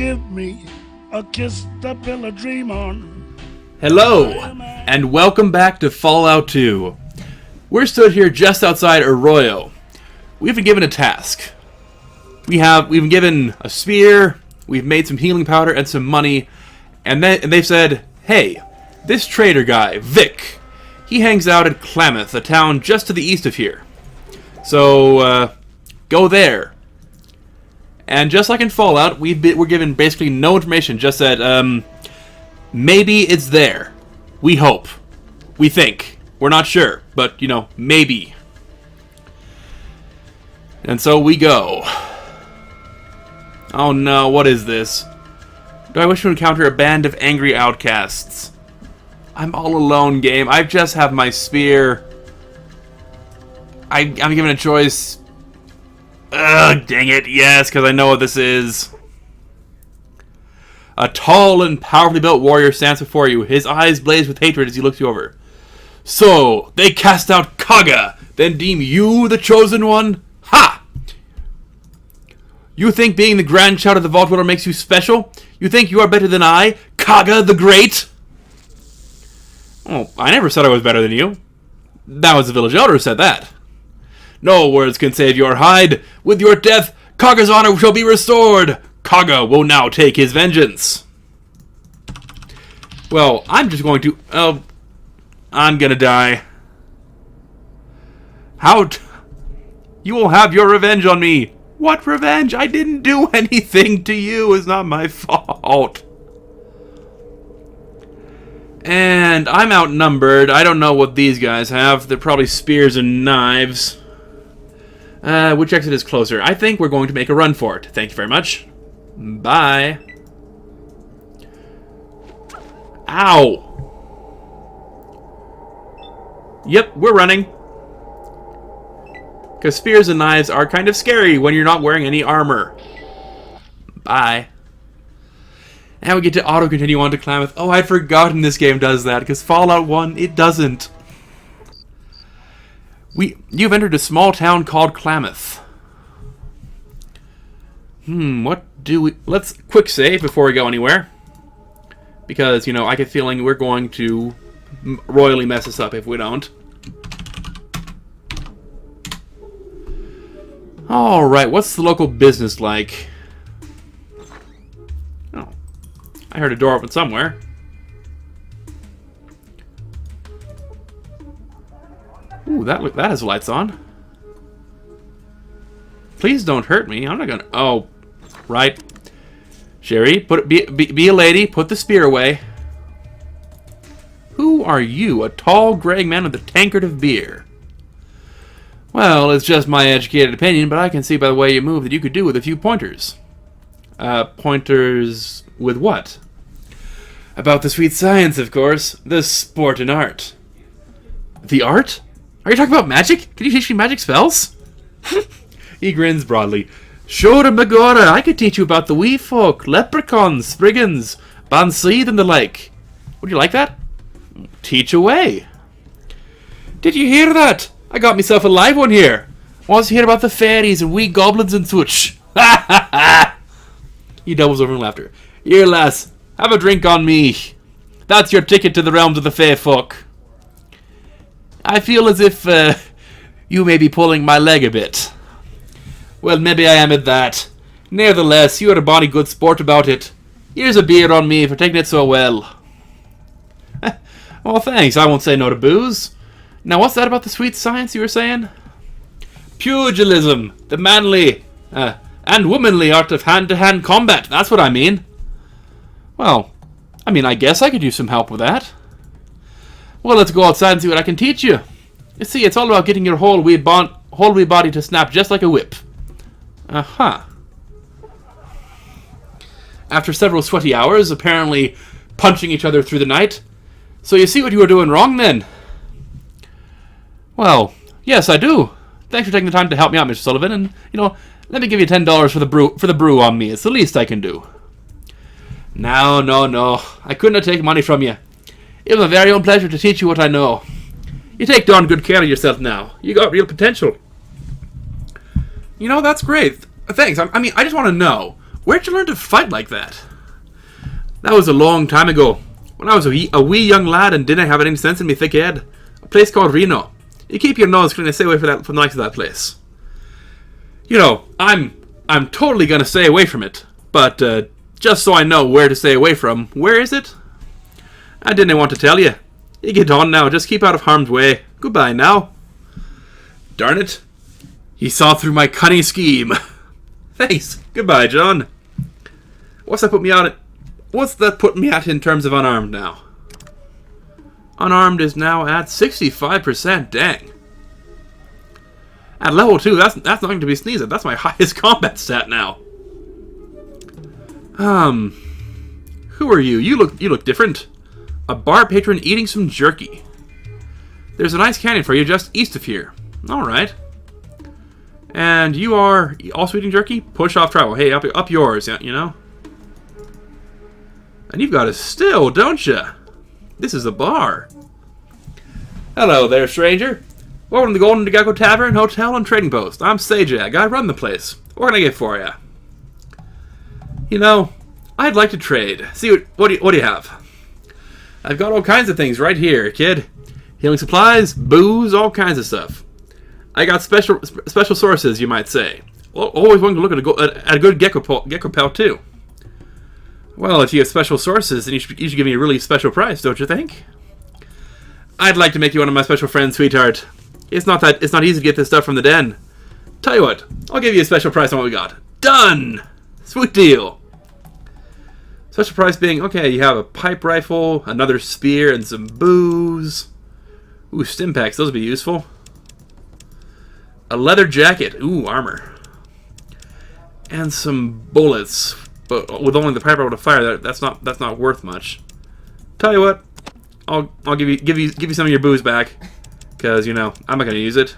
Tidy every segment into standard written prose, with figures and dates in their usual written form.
give me a kiss to build a dream on. Hello, and welcome back to Fallout 2. We're stood here just outside Arroyo. We've been given a task. We've been given a spear, we've made some healing powder and some money, and they've said, hey, this trader guy, Vic, he hangs out at Klamath, a town just to the east of here. So, go there. And just like in Fallout, we're given basically no information, just that, maybe it's there. We hope. We think. We're not sure, but, maybe. And so we go. Oh no, what is this? Do I wish to encounter a band of angry outcasts? I'm all alone, game. I just have my spear. I'm given a choice. Ugh, dang it, yes, because I know what this is. A tall and powerfully built warrior stands before you. His eyes blaze with hatred as he looks you over. So, they cast out Kaga, then deem you the chosen one? Ha! You think being the grandchild of the Vault Dweller makes you special? You think you are better than I, Kaga the Great? Oh, I never said I was better than you. That was the village elder who said that. No words can save your hide. With your death, Kaga's honor shall be restored. Kaga will now take his vengeance. Well, I'm just going to... I'm gonna die. You will have your revenge on me. What revenge? I didn't do anything to you. It's not my fault. And I'm outnumbered. I don't know what these guys have. They're probably spears and knives. Which exit is closer? I think we're going to make a run for it. Thank you very much. Bye. Ow. Yep, we're running. Because spears and knives are kind of scary when you're not wearing any armor. Bye. Now we get to auto-continue on to Klamath. Oh, I'd forgotten this game does that, because Fallout 1, it doesn't. You've entered a small town called Klamath. Let's quick save before we go anywhere. Because, I get a feeling we're going to royally mess this up if we don't. Alright, what's the local business like? Oh, I heard a door open somewhere. Ooh, that has lights on. Please don't hurt me. I'm not gonna... Oh, right. Sherry, be a lady. Put the spear away. Who are you? A tall, graying man with a tankard of beer. Well, it's just my educated opinion, but I can see by the way you move that you could do with a few pointers. Pointers with what? About the sweet science, of course. The sport and art. The art? Are you talking about magic? Can you teach me magic spells? He grins broadly. Sure, Begorrah, I could teach you about the wee folk, leprechauns, spriggans, banseed and the like. Would you like that? Teach away. Did you hear that? I got myself a live one here. Wants to hear about the fairies and wee goblins and such. Ha ha ha! He doubles over in laughter. Here, lass, have a drink on me. That's your ticket to the realms of the fae folk. I feel as if you may be pulling my leg a bit. Well, maybe I am at that. Nevertheless, you're a bonny good sport about it. Here's a beer on me for taking it so well. Well, thanks. I won't say no to booze. Now, what's that about the sweet science you were saying? Pugilism, the manly and womanly art of hand-to-hand combat. That's what I mean. Well, I guess I could use some help with that. Well, let's go outside and see what I can teach you. You see, it's all about getting your whole wee body to snap just like a whip. Uh-huh. After several sweaty hours, apparently punching each other through the night. So you see what you were doing wrong, then? Well, yes, I do. Thanks for taking the time to help me out, Mr. Sullivan, and, let me give you $10 for the brew on me. It's the least I can do. No. I couldn't have taken money from you. It was my very own pleasure to teach you what I know. You take darn good care of yourself now. You got real potential. That's great. Thanks. I just want to know, Where'd you learn to fight like that? That was a long time ago. When I was a wee young lad and didn't have any sense in me thick head. A place called Reno. You keep your nose clean and stay away from the likes of that place. You know, I'm totally gonna stay away from it. But, just so I know where to stay away from, where is it? I didn't want to tell you. You get on now, just keep out of harm's way. Goodbye now. Darn it. He saw through my cunning scheme. Thanks. Goodbye, John. What's that put me at in terms of unarmed now? Unarmed is now at 65%. Dang. At level 2, that's nothing to be sneezed at. That's my highest combat stat now. Who are you? You look different. A bar patron eating some jerky. There's a nice canyon for you just east of here. Alright. And you are also eating jerky? Push off travel. Hey, up yours, you know? And you've got a still, don't you? This is a bar. Hello there, stranger. Welcome to the Golden Gecko Tavern, Hotel, and Trading Post. I'm Sajag. I run the place. What can I get for you? You know, I'd like to trade. See, what do you have? I've got all kinds of things right here, kid. Healing supplies, booze, all kinds of stuff. I got special sources, you might say. Always wanting to look at a good gecko pal too. Well, if you have special sources, then you should give me a really special price, don't you think? I'd like to make you one of my special friends, sweetheart. It's not easy to get this stuff from the den. Tell you what, I'll give you a special price on what we got. Done! Sweet deal. Special price being, okay, you have a pipe rifle, another spear, and some booze. Ooh, stim packs, those would be useful. A leather jacket, ooh, armor. And some bullets, but with only the pipe rifle to fire, that's not worth much. Tell you what, I'll give you some of your booze back, because you know I'm not gonna use it.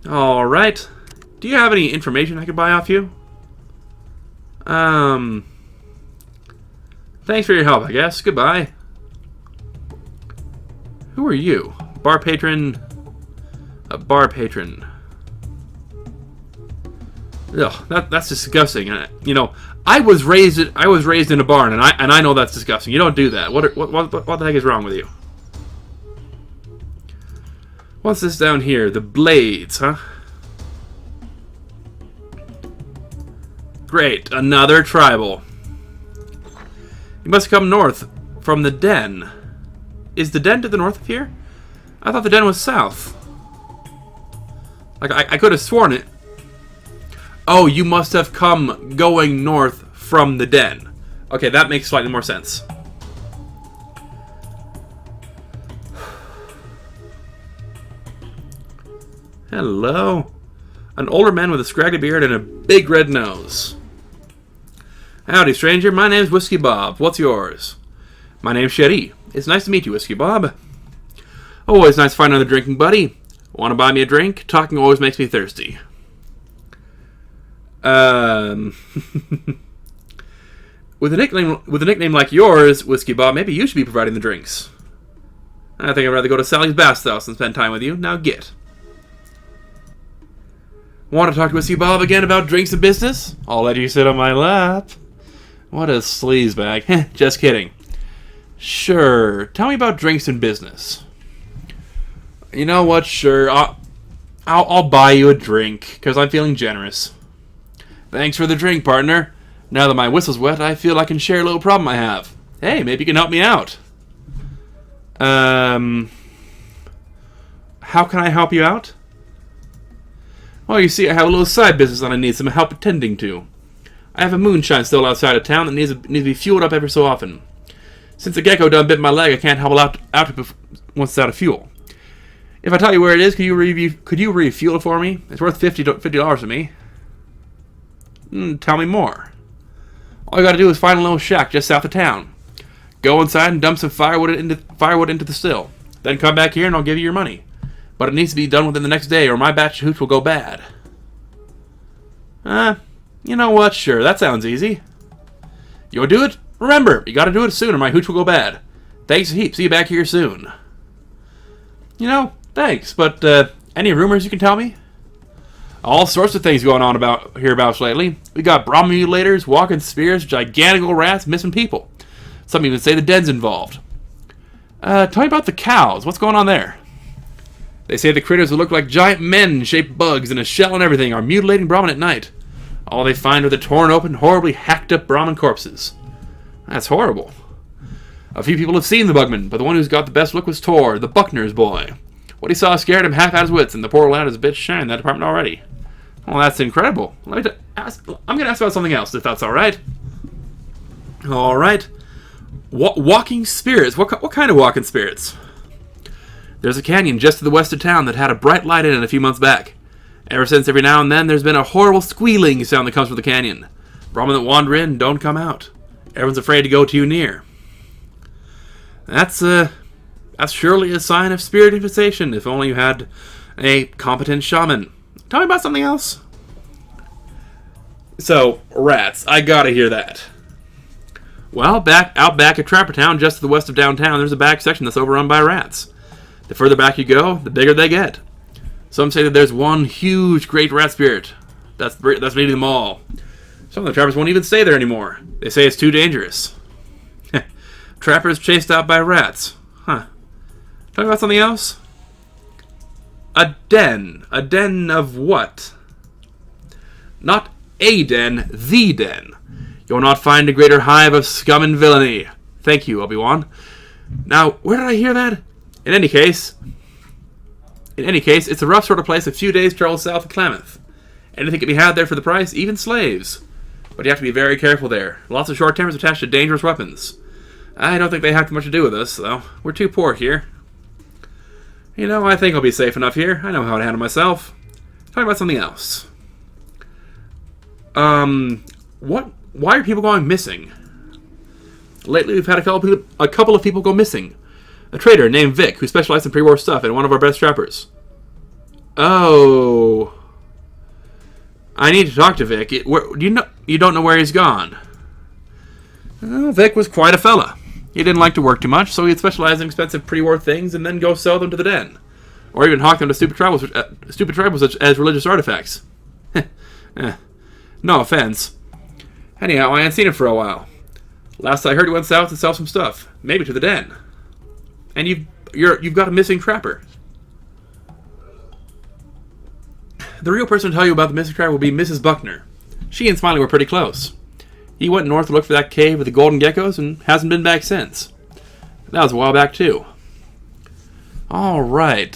All right. Do you have any information I could buy off you? Thanks for your help, I guess. Goodbye. Who are you? Bar patron. A bar patron. Ugh, that's disgusting. You know, I was raised in a barn, and I know that's disgusting. You don't do that. What the heck is wrong with you? What's this down here? The blades, huh? Great, another tribal. You must come north from the den. Is the den to the north of here? I thought the den was south. Like, I could have sworn it. Oh, you must have come going north from the den. Okay, that makes slightly more sense. Hello. An older man with a scraggly beard and a big red nose. Howdy, stranger. My name's Whiskey Bob. What's yours? My name's Sherry. It's nice to meet you, Whiskey Bob. Always nice to find another drinking buddy. Want to buy me a drink? Talking always makes me thirsty. With a nickname like yours, Whiskey Bob, maybe you should be providing the drinks. I think I'd rather go to Sally's Bath House than spend time with you. Now get. Want to talk to Whiskey Bob again about drinks and business? I'll let you sit on my lap. What a sleazebag. Just kidding. Sure. Tell me about drinks and business. You know what? Sure. I'll buy you a drink because I'm feeling generous. Thanks for the drink, partner. Now that my whistle's wet, I feel I can share a little problem I have. Hey, maybe you can help me out. How can I help you out? Well, you see, I have a little side business that I need some help attending to. I have a moonshine still outside of town that needs to be fueled up every so often. Since the gecko done bit my leg, I can't help out once it's out of fuel. If I tell you where it is, could you refuel it for me? It's worth $50 to me. Tell me more. All you gotta do is find a little shack just south of town. Go inside and dump some firewood into the still. Then come back here and I'll give you your money. But it needs to be done within the next day or my batch of hooch will go bad. You know what? Sure, that sounds easy. You'll do it? Remember, you gotta do it soon or my hooch will go bad. Thanks a heap. See you back here soon. You know, thanks, but any rumors you can tell me? All sorts of things going on about hereabouts lately. We got Brahma mutilators, walking spears, gigantical rats, missing people. Some even say the den's involved. Tell me about the cows. What's going on there? They say the critters that look like giant men-shaped bugs in a shell and everything are mutilating Brahmin at night. All they find are the torn open, horribly hacked-up Brahmin corpses. That's horrible. A few people have seen the bugman, but the one who's got the best look was Tor, the Buckner's boy. What he saw scared him half out of his wits, and the poor lad is a bit shy in that department already. Well, that's incredible. I'm going to ask about something else, if that's all right. All right. Walking spirits. What kind of walking spirits? There's a canyon just to the west of town that had a bright light in it a few months back. Ever since, every now and then, there's been a horrible squealing sound that comes from the canyon. Brahmin that wander in don't come out. Everyone's afraid to go too near. That's surely a sign of spirit infestation, if only you had a competent shaman. Tell me about something else. So, rats. I gotta hear that. Well, out back at Trapper Town, just to the west of downtown, there's a back section that's overrun by rats. The further back you go, the bigger they get. Some say that there's one huge, great rat spirit that's leading them all. Some of the trappers won't even stay there anymore. They say it's too dangerous. Trappers chased out by rats. Huh. Talk about something else? A den. A den of what? Not a den, the den. You'll not find a greater hive of scum and villainy. Thank you, Obi-Wan. Now, where did I hear that? In any case, it's a rough sort of place a few days' travel south of Klamath. Anything can be had there for the price, even slaves. But you have to be very careful there. Lots of short tempers attached to dangerous weapons. I don't think they have too much to do with us, though. We're too poor here. You know, I think I'll be safe enough here. I know how to handle myself. Talk about something else. Why are people going missing? Lately, we've had a couple of people go missing. A trader named Vic, who specialized in pre-war stuff, and one of our best trappers. Oh, I need to talk to Vic. You don't know where he's gone? Well, Vic was quite a fella. He didn't like to work too much, so he'd specialize in expensive pre-war things and then go sell them to the den, or even hawk them to stupid tribals such as religious artifacts. No offense. Anyhow, I hadn't seen him for a while. Last I heard, he went south to sell some stuff, maybe to the den. And you've got a missing trapper. The real person to tell you about the missing trapper will be Mrs. Buckner. She and Smiley were pretty close. He went north to look for that cave with the golden geckos and hasn't been back since. That was a while back too. All right.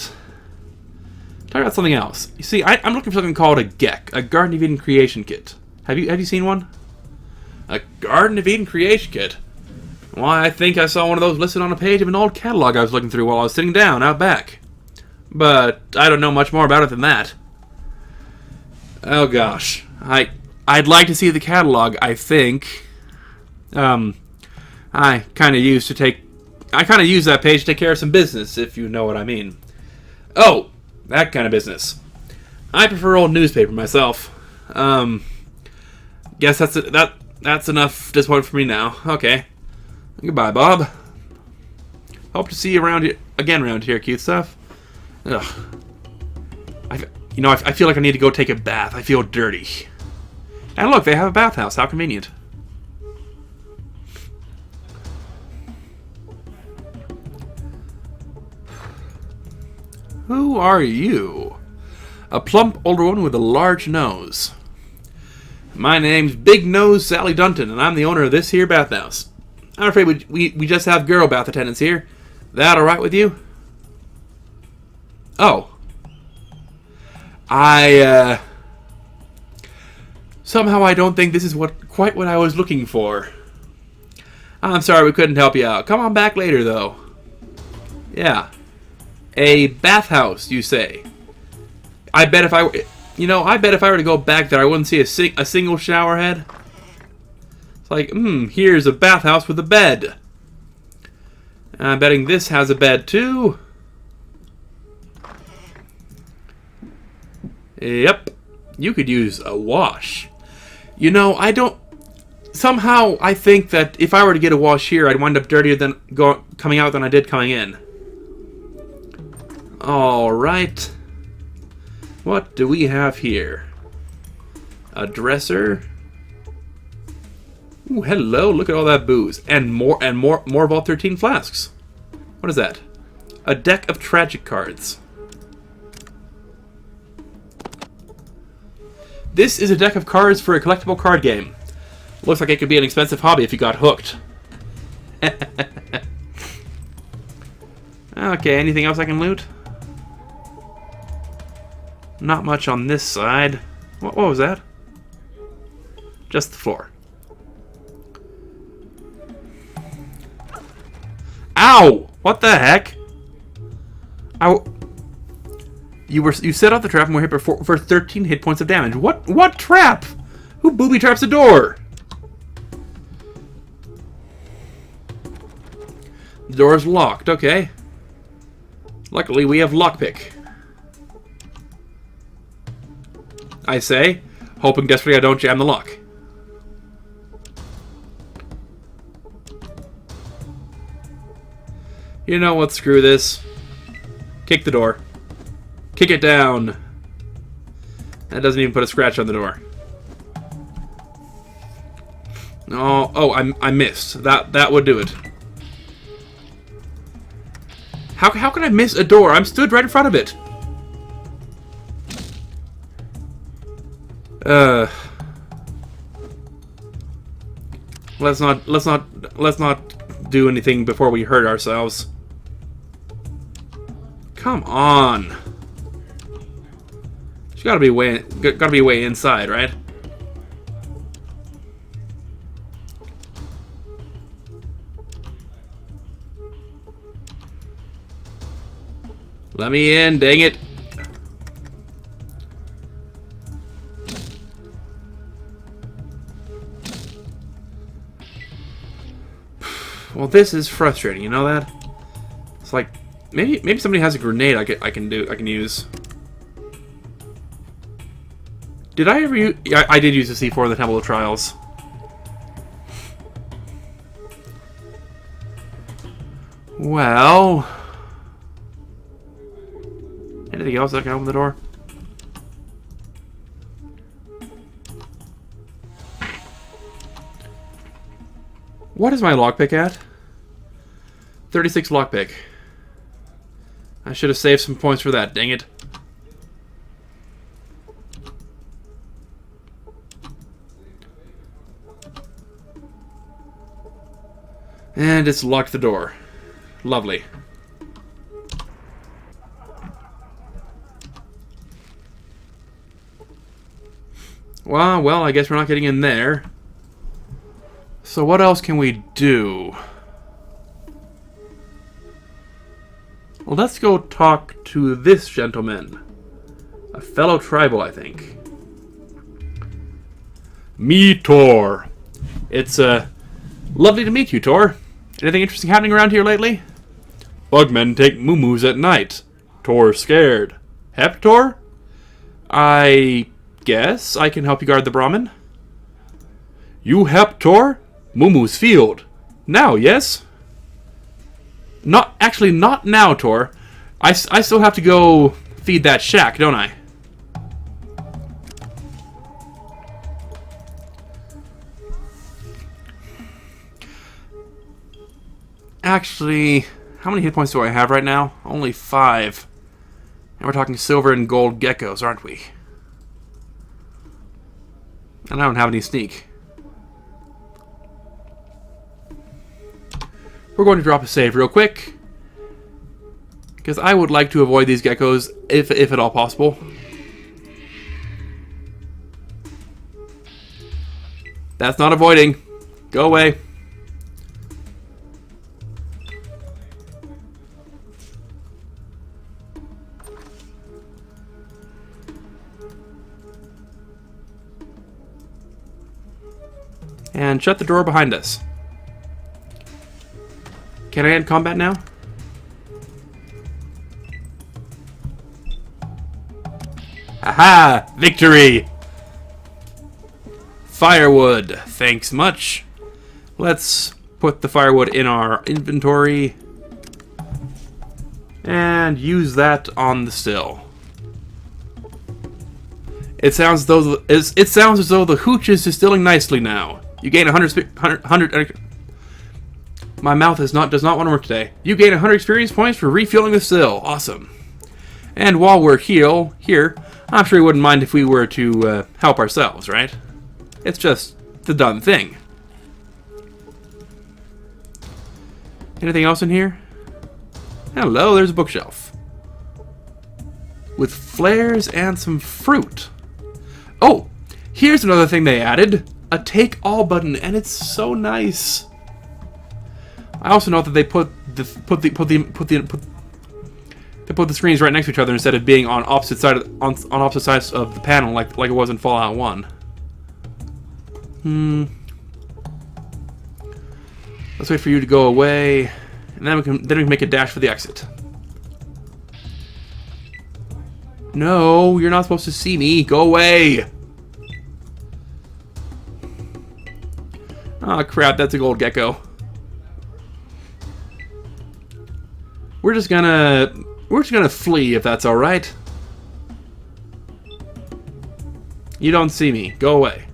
Talk about something else. You see, I'm looking for something called a GEC, a Garden of Eden Creation Kit. Have you seen one? A Garden of Eden Creation Kit? Why, I think I saw one of those listed on a page of an old catalog I was looking through while I was sitting down out back. But I don't know much more about it than that. Oh gosh. I'd like to see the catalog, I think. I kind of use that page to take care of some business, if you know what I mean. Oh, that kind of business. I prefer old newspaper myself. Guess that's enough disappointment for me now. Okay. Goodbye, Bob. Hope to see you again around here, cute stuff. Ugh. I feel like I need to go take a bath. I feel dirty. And look, they have a bathhouse. How convenient. Who are you? A plump older woman with a large nose. My name's Big Nose Sally Dunton, and I'm the owner of this here bathhouse. I'm afraid we just have girl bath attendants here. That all right with you? Oh. Somehow I don't think this is quite what I was looking for. I'm sorry we couldn't help you out. Come on back later, though. Yeah. A bathhouse, you say? I bet if I were to go back there, I wouldn't see a single shower head. It's like, here's a bathhouse with a bed. I'm betting this has a bed, too. Yep. You could use a wash. Somehow, I think that if I were to get a wash here, I'd wind up dirtier coming out than I did coming in. Alright. What do we have here? A dresser. Ooh, hello, look at all that booze. And more Vault 13 flasks. What is that? A deck of tragic cards. This is a deck of cards for a collectible card game. Looks like it could be an expensive hobby if you got hooked. Okay, anything else I can loot? Not much on this side. What was that? Just the floor. Ow! What the heck? Ow! You set off the trap and were hit for 13 hit points of damage. What trap? Who booby traps a door? The door's locked. Okay. Luckily, we have lockpick. I say, hoping desperately I don't jam the lock. You know what? Screw this. Kick the door. Kick it down. That doesn't even put a scratch on the door. Oh, I missed. That would do it. How can I miss a door? I'm stood right in front of it. Let's not do anything before we hurt ourselves. Come on. There's gotta be a way inside, right? Let me in, dang it. Well, this is frustrating, you know that? It's like maybe somebody has a grenade I can use. Did I ever use... Yeah, I did use the C4 in the Temple of Trials. Well... Anything else that can open the door? What is my lockpick at? 36 lockpick. I should have saved some points for that, dang it. And it's locked the door. Lovely. Well, I guess we're not getting in there. So what else can we do? Well, let's go talk to this gentleman. A fellow tribal, I think. Me, Tor. It's, lovely to meet you, Tor. Anything interesting happening around here lately? Bugmen take moo-moos at night. Tor scared. Hep, Tor? I guess I can help you guard the Brahmin. You hep, Tor? Moo-moo's field. Now, yes? Not now, Tor. I still have to go feed that shack, don't I? Actually, how many hit points do I have right now? Only 5. And we're talking silver and gold geckos, aren't we? And I don't have any sneak. We're going to drop a save real quick, because I would like to avoid these geckos if at all possible. That's not avoiding. Go away. And shut the door behind us. Can I end combat now? Aha! Victory! Firewood. Thanks much. Let's put the firewood in our inventory. And use that on the still. It sounds as though the hooch is distilling nicely now. You gain 100. My mouth does not want to work today. You gain 100 experience points for refueling the still. Awesome. And while we're here, I'm sure you wouldn't mind if we were to help ourselves, right? It's just the done thing. Anything else in here? Hello, there's a bookshelf. With flares and some fruit. Oh, here's another thing they added. A take all button, and it's so nice. I also know that they put the screens right next to each other instead of being on opposite sides of the panel like it was in Fallout 1. Let's wait for you to go away, and then we can make a dash for the exit. No, you're not supposed to see me. Go away. Oh crap, that's a gold gecko. We're just gonna flee if that's all right. You don't see me. Go away.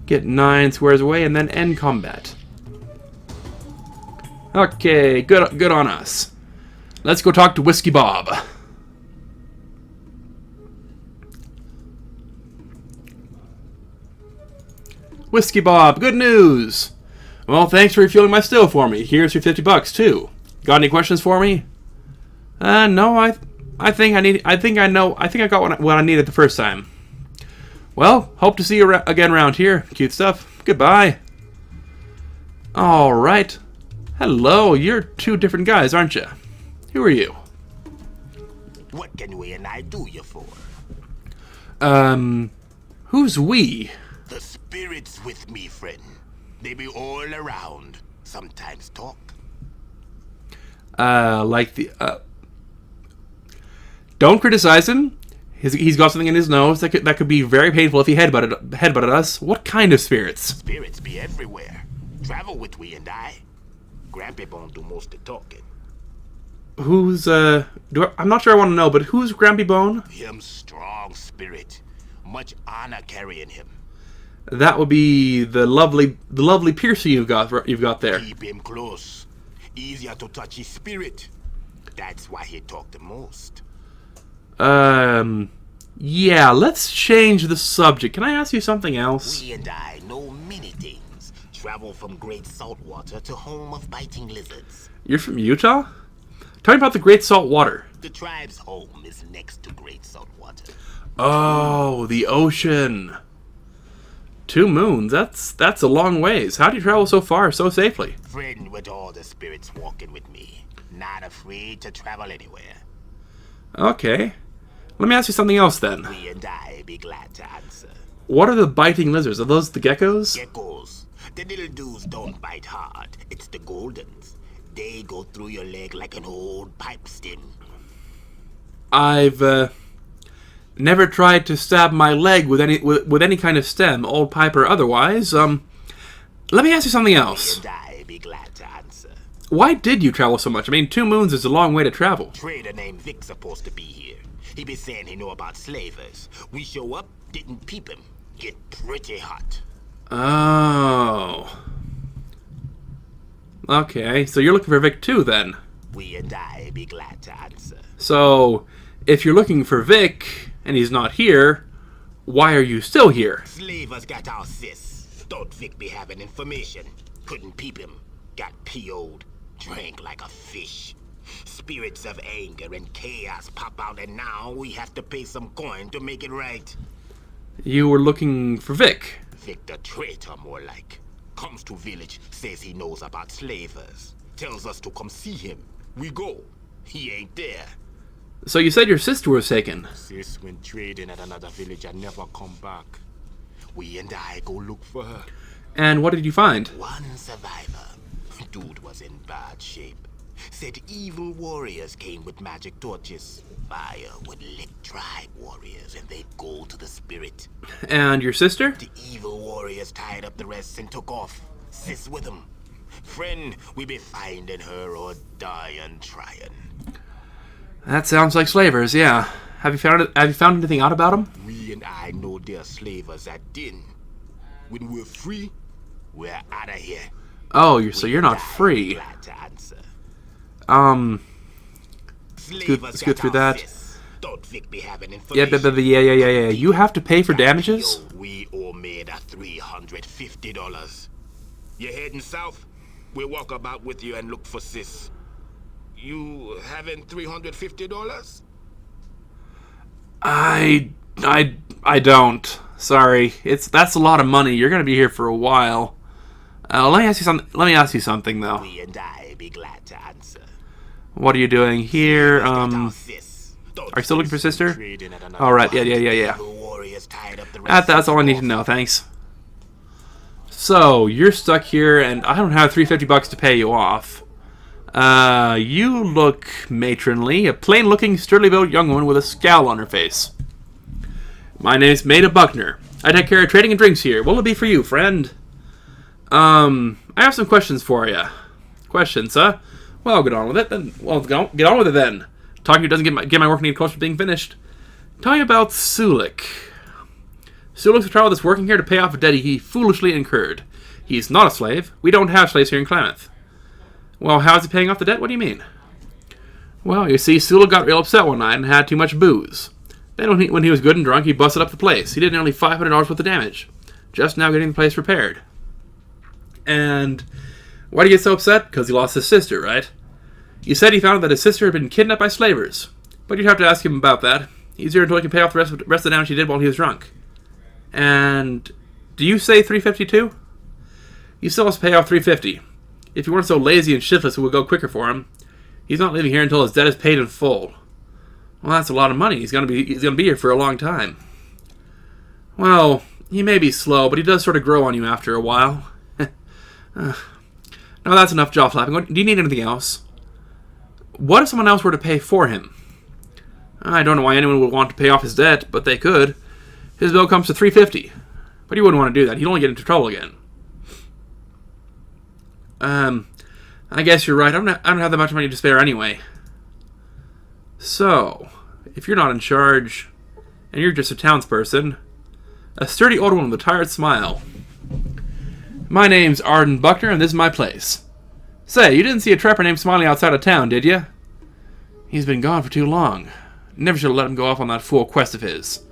Get 9 squares away and then end combat. Okay, good on us. Let's go talk to Whiskey Bob. Whiskey Bob, good news. Well, thanks for refueling my still for me. Here's your $50 too. Got any questions for me? No. I think I got what I needed the first time. Well, hope to see you again around here. Cute stuff. Goodbye. All right. Hello. You're two different guys, aren't you? Who are you? What can we and I do you for? Who's we? The spirits with me, friend. They be all around. Sometimes talk. Don't criticize him. He's got something in his nose that could be very painful if he headbutted us. What kind of spirits? Spirits be everywhere. Travel with we and I. Grampy Bone do most of talking. Who's I'm not sure I want to know, but who's Grampy Bone? Him strong spirit. Much honor carrying him. That would be the lovely piercer you've got there. Keep him close. Easier to touch his spirit. That's why he talk the most. Yeah, let's change the subject. Can I ask you something else? We and I know many things. Travel from Great Saltwater to home of biting lizards. You're from Utah? Tell me about the Great Salt Water. The tribe's home is next to Great Saltwater. Oh, the ocean. 2 moons. That's a long ways. How do you travel so far so safely? Friend with all the spirits walking with me. Not afraid to travel anywhere. Okay. Let me ask you something else then. We and I be glad to answer. What are the biting lizards? Are those the geckos? Geckos. The little dudes don't bite hard. It's the goldens. They go through your leg like an old pipe stem. I've never tried to stab my leg with any kind of stem, old pipe or otherwise. Let me ask you something else. We and I be glad to answer. Why did you travel so much? I mean, 2 moons is a long way to travel. Trader named Vic's supposed to be here. He be saying he know about slavers. We show up, didn't peep him. Get pretty hot. Oh. Okay, so you're looking for Vic too, then? We and I be glad to answer. So, if you're looking for Vic, and he's not here, why are you still here? Slavers got our sis. Thought Vic be having information. Couldn't peep him. Got PO'd. Drank like a fish. Spirits of anger and chaos pop out, and now we have to pay some coin to make it right. You were looking for Vic. Vic the traitor, more like. Comes to village, says he knows about slavers. Tells us to come see him. We go. He ain't there. So you said your sister was taken. Sis went trading at another village and never come back. We and I go look for her. And what did you find? One survivor. Dude was in bad shape. Said evil warriors came with magic torches. Fire would lick tribe warriors and they'd go to the spirit. And your sister? The evil warriors tied up the rest and took off. Sis with them. Friend, we be finding her or dying trying. That sounds like slavers, yeah. Have you found anything out about them? We and I know they're slavers at din. When we're free, we're out of here. Oh, so you're not free. Glad to answer. Let's go through that. Don't Vic be having Yeah. information. You have to pay for damages? We all made a $350. You heading south? We'll walk about with you and look for sis. You having $350? I don't. Sorry. That's a lot of money. You're gonna be here for a while. Let me ask you something though. We and I be glad to answer. What are you doing here? Are you still looking for sister? Alright, yeah. That's all I need to know, thanks. So, you're stuck here, and I don't have $350 to pay you off. You look matronly, a plain-looking, sturdily-built young woman with a scowl on her face. My name's Maida Buckner. I take care of trading and drinks here. What'll it be for you, friend? I have some questions for you. Questions, huh? Well, get on with it then. Get on with it then. Talking doesn't get my work any closer to being finished. Tell me about Sulik. Sulik's a child that's working here to pay off a debt he foolishly incurred. He's not a slave. We don't have slaves here in Klamath. Well, how's he paying off the debt? What do you mean? Well, you see, Sulik got real upset one night and had too much booze. Then when he was good and drunk, he busted up the place. He did nearly $500 worth of damage. Just now getting the place repaired. And why did he get so upset? Because he lost his sister, right? You said he found out that his sister had been kidnapped by slavers. But you'd have to ask him about that. He's here until he can pay off the rest of the damage he did while he was drunk. And do you say $352? You still has to pay off $350. If you weren't so lazy and shiftless, it would go quicker for him. He's not leaving here until his debt is paid in full. Well, that's a lot of money. He's gonna be here for a long time. Well, he may be slow, but he does sort of grow on you after a while. No, that's enough jaw flapping. Do you need anything else? What if someone else were to pay for him? I don't know why anyone would want to pay off his debt, but they could. His bill comes to $350, but he wouldn't want to do that. He'd only get into trouble again. I guess you're right. I don't have that much money to spare anyway. So, if you're not in charge, and you're just a townsperson, a sturdy old woman with a tired smile. My name's Arden Buckner, and this is my place. Say, you didn't see a trapper named Smiley outside of town, did you? He's been gone for too long. Never should have let him go off on that fool quest of his.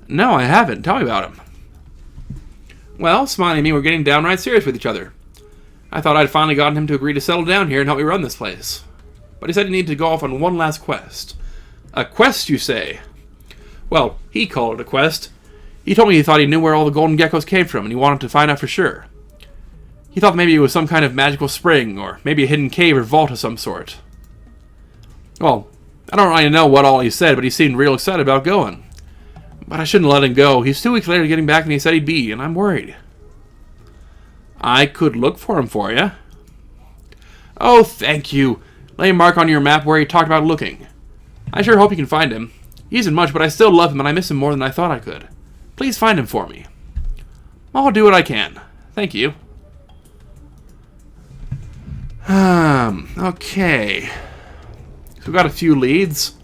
No, I haven't. Tell me about him. Well, Smiley and me were getting downright serious with each other. I thought I'd finally gotten him to agree to settle down here and help me run this place. But he said he needed to go off on one last quest. A quest, you say? Well, he called it a quest. He told me he thought he knew where all the golden geckos came from, and he wanted to find out for sure. He thought maybe it was some kind of magical spring, or maybe a hidden cave or vault of some sort. Well, I don't really know what all he said, but he seemed real excited about going. But I shouldn't let him go. He's 2 weeks later getting back than he said he'd be, and I'm worried. I could look for him for you. Oh, thank you. Lay a mark on your map where he talked about looking. I sure hope you can find him. He isn't much, but I still love him, and I miss him more than I thought I could. Please find him for me. I'll do what I can. Thank you. Okay. So we've got a few leads.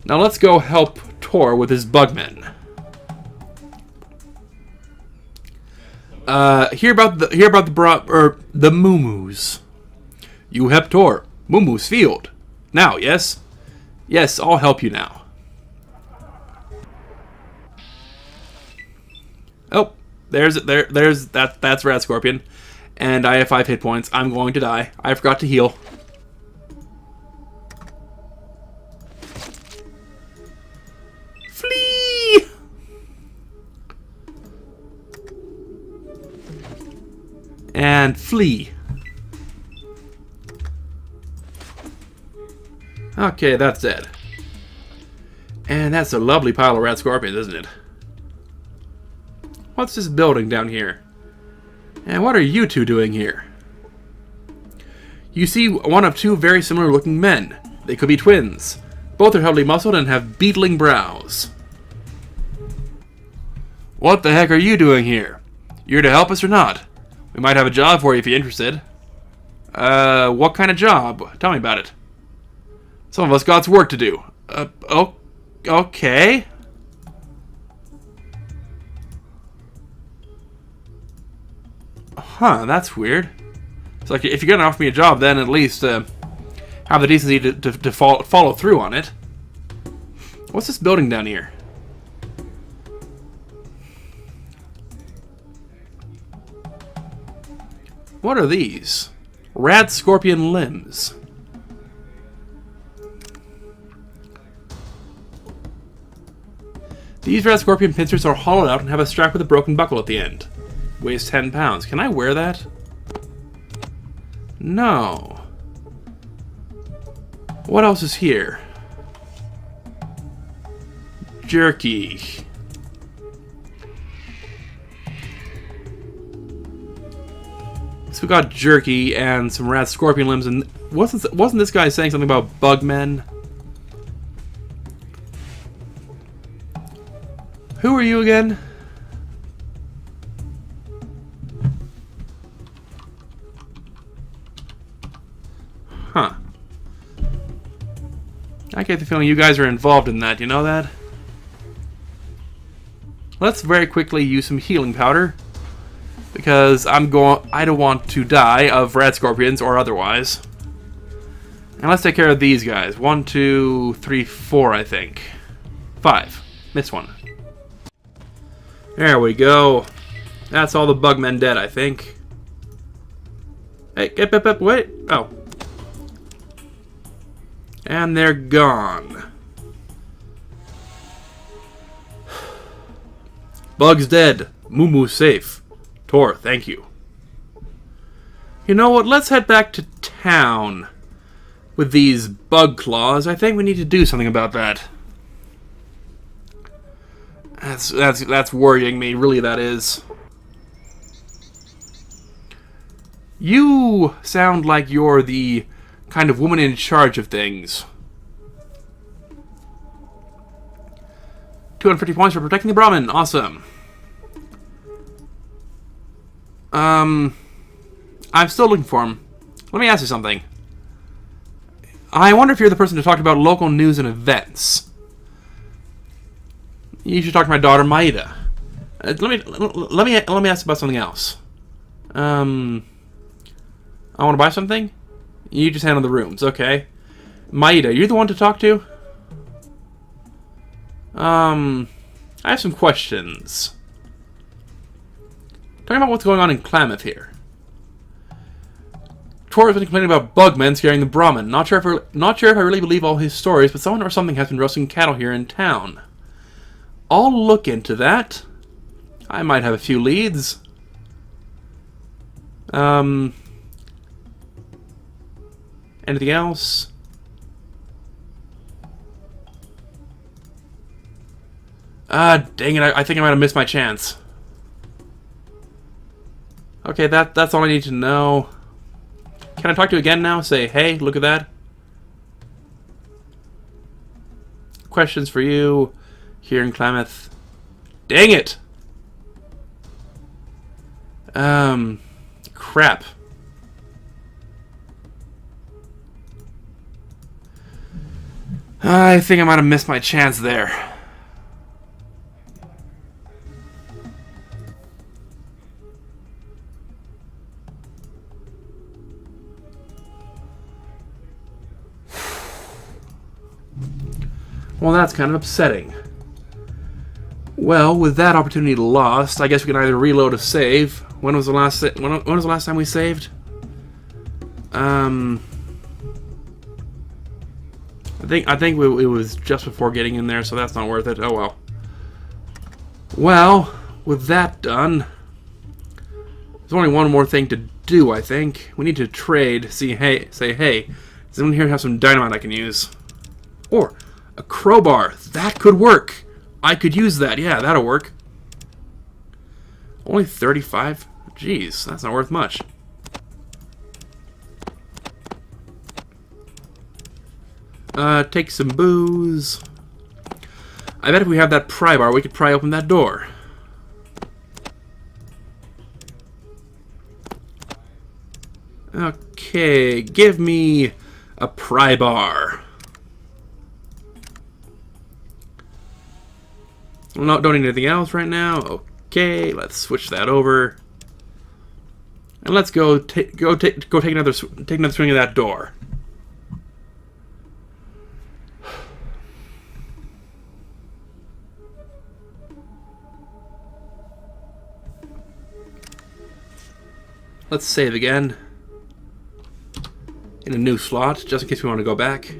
Now let's go help Tor with his bugmen. Hear about the Moo-Moos. You help Tor. Moo-Moo's field. Now, yes? Yes, I'll help you now. Oh, that's Rat Scorpion. And I have 5 hit points. I'm going to die. I forgot to heal. Flee! And flee. Okay, that's dead. And that's a lovely pile of rat scorpions, isn't it? What's this building down here? And what are you two doing here? You see one of 2 very similar looking men. They could be twins. Both are heavily muscled and have beetling brows. What the heck are you doing here? You're to help us or not? We might have a job for you if you're interested. What kind of job? Tell me about it. Some of us got work to do. Oh, okay. Huh, that's weird. It's like, if you're gonna offer me a job, then at least have the decency to follow through on it. What's this building down here? What are these? Rad scorpion limbs. These rad scorpion pincers are hollowed out and have a strap with a broken buckle at the end. Weighs 10 pounds. Can I wear that? No. What else is here? Jerky. So we got jerky and some rad scorpion limbs, and wasn't this guy saying something about bugmen? Who are you again? Huh. I get the feeling you guys are involved in that, you know that? Let's very quickly use some healing powder. Because I don't want to die of rad scorpions or otherwise. And let's take care of these guys. 1, 2, 3, 4, I think. 5. Missed one. There we go. That's all the bugmen dead, I think. Hey, wait. Oh. And they're gone. Bug's dead. Moo safe. Tor, thank you. You know what? Let's head back to town with these bug claws. I think we need to do something about that. That's worrying me. Really, that is. You sound like you're the kind of woman in charge of things. 250 points for protecting the Brahmin. Awesome. I'm still looking for him. Let me ask you something. I wonder if you're the person to talk about local news and events. You should talk to my daughter Maida. Let me ask about something else. I want to buy something. You just handle the rooms, okay? Maida, you're the one to talk to. I have some questions. Talking about what's going on in Klamath here. Tor has been complaining about bugmen scaring the Brahmin. Not sure if I really believe all his stories, but someone or something has been roasting cattle here in town. I'll look into that. I might have a few leads. Anything else? Dang it, I think I might have missed my chance. Okay, that's all I need to know. Can I talk to you again now? Say, hey, look at that. Questions for you here in Klamath. Dang it! Crap. I think I might have missed my chance there. Well, that's kind of upsetting. Well, with that opportunity lost, I guess we can either reload or save. When was the last time we saved? I think it was just before getting in there, so that's not worth it. Oh well. Well, with that done, there's only one more thing to do. I think we need to trade. Say hey, does anyone here have some dynamite I can use? Or a crowbar. That could work. I could use that. Yeah, that'll work. Only 35? Jeez, that's not worth much. Take some booze. I bet if we have that pry bar, we could pry open that door. Okay, give me a pry bar. No, don't need anything else right now. Okay, let's switch that over. And let's go take another swing of that door. Let's save again in a new slot, just in case we want to go back.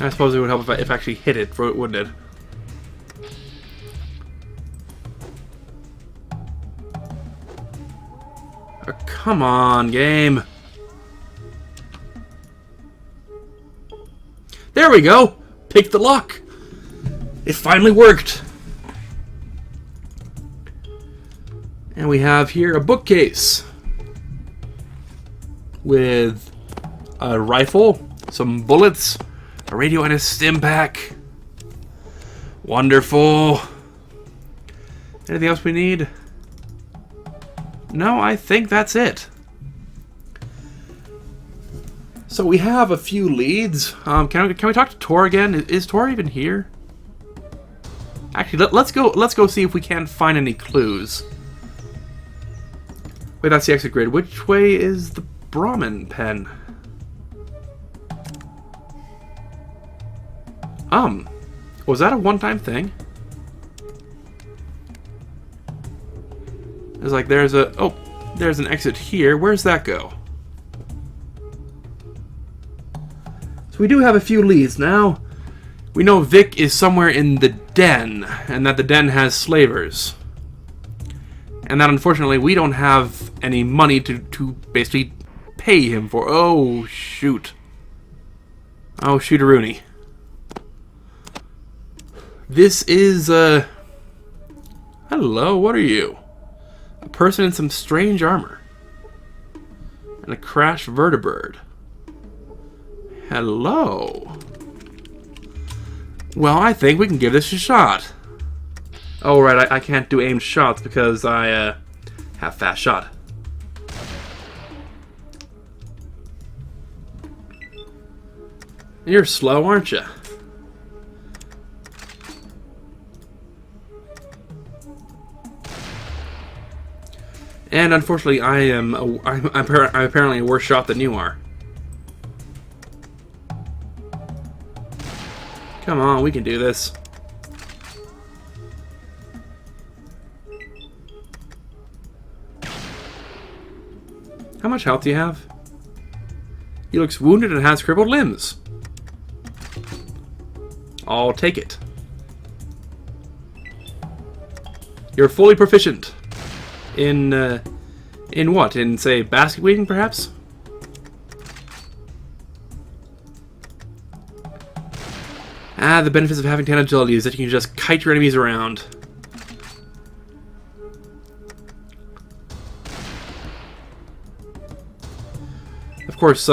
I suppose it would help if I actually hit it, wouldn't it? Oh, come on, game. There we go. Pick the lock. It finally worked. And we have here a bookcase with a rifle, some bullets, a radio and a stim pack. Wonderful. Anything else we need? No, I think that's it. So we have a few leads. Can we talk to Tor again? Is Tor even here? Actually, let's go see if we can find any clues. Wait, that's the exit grid. Which way is the Brahmin pen? Was that a one-time thing? It's like there's an exit here. Where's that go? So we do have a few leads now. We know Vic is somewhere in the den, and that the den has slavers. And that unfortunately we don't have any money to basically pay him for. Oh, shoot. Oh, shoot-a-rooney. This is, hello, what are you? A person in some strange armor. And a crashed vertibird. Hello. Well, I think we can give this a shot. Oh, right, I can't do aimed shots because I, have fast shot. You're slow, aren't you? And unfortunately, I'm apparently a worse shot than you are. Come on, we can do this. How much health do you have? He looks wounded and has crippled limbs. I'll take it. You're fully proficient. In what? In, say, basket weaving, perhaps? Ah, the benefits of having 10 agility is that you can just kite your enemies around. Of course,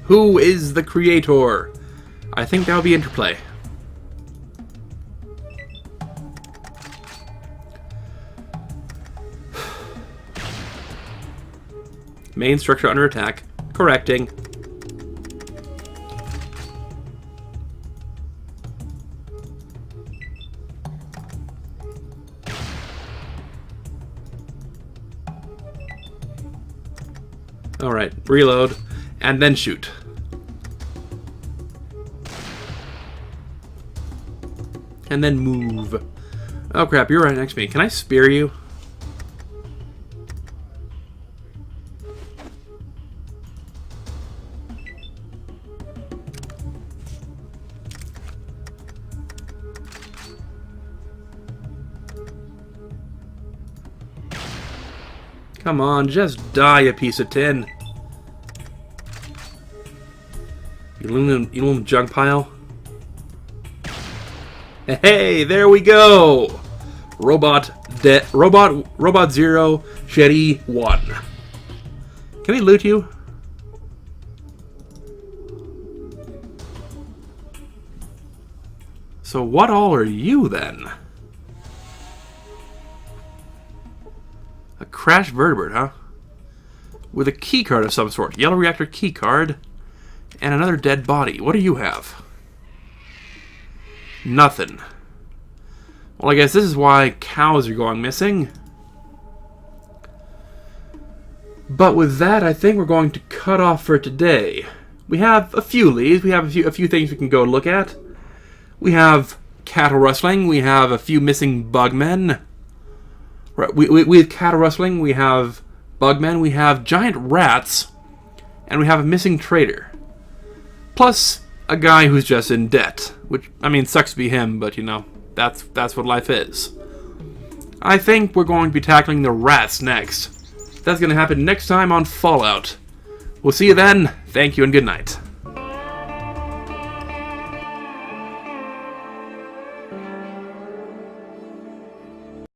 who is the creator? I think that'll be interplay. Main structure under attack. Correcting. Alright, reload. And then shoot. And then move. Oh crap, you're right next to me. Can I spear you? Come on, just die, you piece of tin. You little junk pile. Hey, there we go. Robot 0, Shetty 1. Can he loot you? So what all are you, then? A crashed vertebrate, huh? With a key card of some sort. Yellow reactor key card. And another dead body. What do you have? Nothing. Well, I guess this is why cows are going missing. But with that, I think we're going to cut off for today. We have a few leads. We have a few things we can go look at. We have cattle rustling. We have a few missing bugmen. Right, we have cattle rustling. We have bugmen. We have giant rats. And we have a missing trader. Plus, a guy who's just in debt. Which, I mean, sucks to be him, but, you know, that's what life is. I think we're going to be tackling the rats next. That's going to happen next time on Fallout. We'll see you then. Thank you and good night.